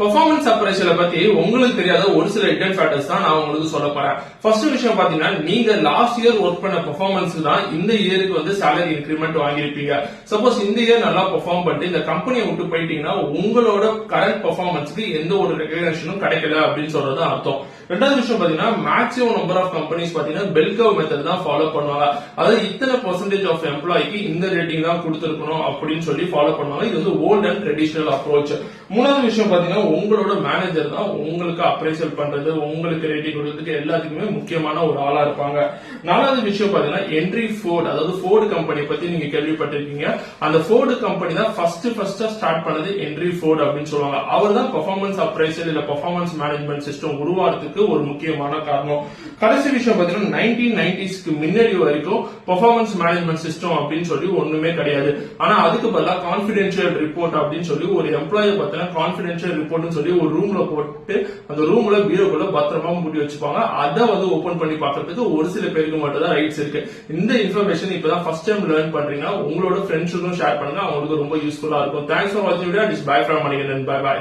Performance அப்ரைசல பத்தி உங்களுக்கு தெரியாத ஒரு சில ஹிடன் ஃபேக்டர்ஸ் தான் நான் உங்களுக்கு சொல்ல போறேன். ஃபர்ஸ்ட் விஷயம் பாத்தீங்கன்னா, நீங்க லாஸ்ட் இயர் ஒர்க் பண்ண பெர்ஃபார்மன்ஸ் தான் இந்த இயருக்கு வந்து சேலரி இன்கிரிமெண்ட் வாங்கிருப்பீங்க. சப்போஸ் இந்த இயர் நல்லா பெர்ஃபார்ம் பண்ணிட்டு இந்த கம்பெனியை விட்டு போயிட்டீங்கன்னா உங்களோட கரண்ட் பெர்ஃபார்மன்ஸ்க்கு எந்த ஒரு ரெகக்னிஷனும் கிடைக்கல அப்படின்னு சொல்றது அர்த்தம். ரெண்டாவது விஷயம் பாத்தீங்கன்னா, மேக்ஸிமம் நம்பர் ஆஃப் கம்பெனிஸ் பாத்தீங்கன்னா பெல் கர்வ் மெத்தட் தான் ஃபாலோ பண்ணுவாங்க. அதாவது இத்தனை பெர்சன்டேஜ் ஆஃப் எம்ப்ளாய்க்கு இந்த ரேட்டிங் தான் கொடுத்திருக்கணும் அப்படின்னு சொல்லி ஃபாலோ பண்ணுவாங்க. இது வந்து ஓல்ட் அண்ட் ட்ரெடிஷனல் அப்ரோச். மூணாவது விஷயம் பாத்தீங்கன்னா, உங்களோட மேனேஜர் தான் உங்களுக்கு அப்ரைசல் பண்றது, உங்களுக்கு ரேட்டிங் கொடுக்கறதுக்கு எல்லாத்துக்குமே முக்கியமான ஒரு ஆளா இருப்பாங்க. நாலாவது விஷயம் பாத்தீங்கன்னா, என்ட்ரி ஃபோர்ட், அதாவது ஃபோர்டு கம்பெனி பத்தி நீங்க கேள்விப்பட்டிருக்கீங்க. அந்த ஃபோர்டு கம்பெனி தான் ஃபர்ஸ்ட் ஸ்டார்ட் பண்ணது என்ட்ரி ஃபோர்ட் அப்படின்னு சொல்லுவாங்க. அவர் தான் பெர்ஃபார்மன்ஸ் அப்ரைசல் இல்ல பெர்ஃபார்மன்ஸ் மேனேஜ்மெண்ட் சிஸ்டம் உருவாக்குறதுக்கு ஒரு முக்கியமான காரணம். கடைசி விஷயம் பாத்தீங்கன்னா, 1990s முன்னாடி வரைக்கும் பெர்ஃபார்மன்ஸ் மேனேஜ்மெண்ட் சிஸ்டம் அப்படின்னு சொல்லி ஒண்ணுமே கிடையாது. ஆனா அதுக்கு பதிலா கான்பிடென்ஷியல் ரிப்போர்ட் அப்படின்னு சொல்லி ஒரு எம்ப்ளாயை பத்தின கான்பிடென்ஷியல் ரிப்போர்ட்னு சொல்லி ஒரு ரூம்ல போட்டு அந்த ரூம்ல பீரோக்குள்ள பத்திரமா மூடி வச்சுப்பாங்க. அதை வந்து ஓபன் பண்ணி பாக்குறதுக்கு ஒரு சில பேருக்கு மட்டும் தான் ரைட்ஸ் இருக்கு. இந்த இன்ஃபர்மேஷன் இப்பதான் ஃபர்ஸ்ட் டைம் லேர்ன் பண்றீங்கன்னா உங்களோட ஃப்ரெண்ட்ஸுக்கும் ஷேர் பண்ணுங்க, அவங்களுக்கு ரொம்ப யூஸ்ஃபுல்லா இருக்கும். தேங்க்ஸ் ஃபார் வாட்சிங் video. It's bye from Manikandan. Bye by.